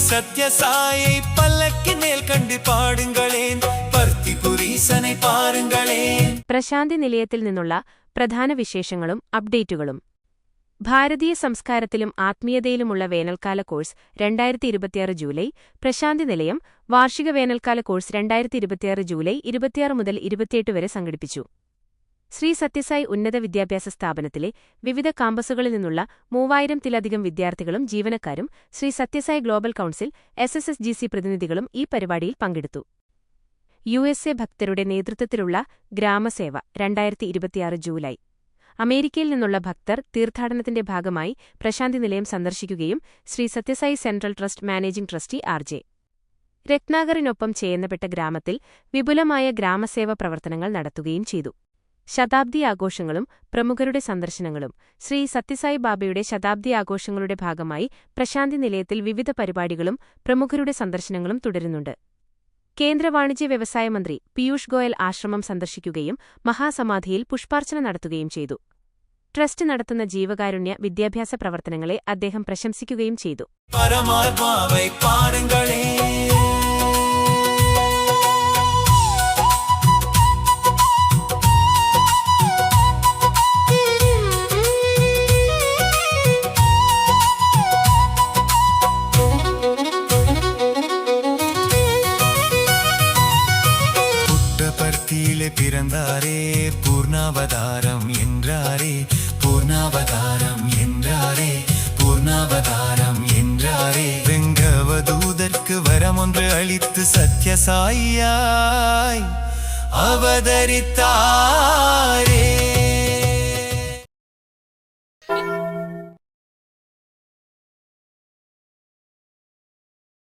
சத்யசாயை பல்லக்கின் மேல் கண்டு பாடுங்களேன், പർത്തിപുരീസനെ പാരുങ്ങളേൻ. പ്രശാന്തി നിലയത്തിൽ നിന്നുള്ള പ്രധാന വിശേഷങ്ങളും അപ്ഡേറ്റുകളും. ഭാരതീയ സംസ്കാരത്തിലും ആത്മീയതയിലുമുള്ള വേനൽക്കാല കോഴ്സ് 2026 ജൂലൈ. പ്രശാന്തി നിലയം വാർഷിക വേനൽക്കാല കോഴ്സ് 2026 ജൂലൈ 26 മുതൽ 28 വരെ സംഘടിപ്പിച്ചു. ശ്രീ സത്യസായി ഉന്നത വിദ്യാഭ്യാസ സ്ഥാപനത്തിലെ വിവിധ കാമ്പസുകളിൽ നിന്നുള്ള 3000-ത്തിലധികം വിദ്യാർത്ഥികളും ജീവനക്കാരും Shri Sathya Sai global council SSSGC പ്രതിനിധികളും ഈ പരിപാടിയിൽ പങ്കെടുത്തു. USA ഭക്തരുടെ നേതൃത്വത്തിലുള്ള ഗ്രാമസേവ 2026 ജൂലൈ. അമേരിക്കയിൽ നിന്നുള്ള ഭക്തർ തീർത്ഥാടനത്തിന്റെ ഭാഗമായി പ്രശാന്തി നിലയം സന്ദർശിക്കുകയും Shri Sathya Sai central trust managing trustee RJ രത്നാകറിനൊപ്പം ചെയ്യുന്നപ്പെട്ട ഗ്രാമത്തിൽ വിപുലമായ ഗ്രാമസേവ പ്രവർത്തനങ്ങൾ നടത്തുകയും ചെയ്തു. ശതാബ്ദി ആഘോഷങ്ങളും പ്രമുഖരുടെ സന്ദർശനങ്ങളും. ശ്രീ സത്യസായി ബാബയുടെ ശതാബ്ദി ആഘോഷങ്ങളുടെ ഭാഗമായി പ്രശാന്തി നിലയത്തിൽ വിവിധ പരിപാടികളും പ്രമുഖരുടെ സന്ദർശനങ്ങളും തുടരുന്നുണ്ട്. കേന്ദ്ര വാണിജ്യ വ്യവസായ മന്ത്രി പീയൂഷ് ഗോയൽ ആശ്രമം സന്ദർശിക്കുകയും മഹാസമാധിയിൽ പുഷ്പാർച്ചന നടത്തുകയും ചെയ്തു. ട്രസ്റ്റ് നടത്തുന്ന ജീവകാരുണ്യ വിദ്യാഭ്യാസ പ്രവർത്തനങ്ങളെ അദ്ദേഹം പ്രശംസിക്കുകയും ചെയ്തു. പരമാത്മാവൈ പാരുങ്ങളേൻ. பர்த்தியிலே பிறந்தாரே, பூர்ணாவதாரம் என்றாரே, பூர்ணாவதாரம் என்றாரே, பூர்ணாவதாரம் என்றாரே. வெங்கவதூதற்கு வரமொன்று அளித்து சத்யசாயியாய் அவதரித்தாரே.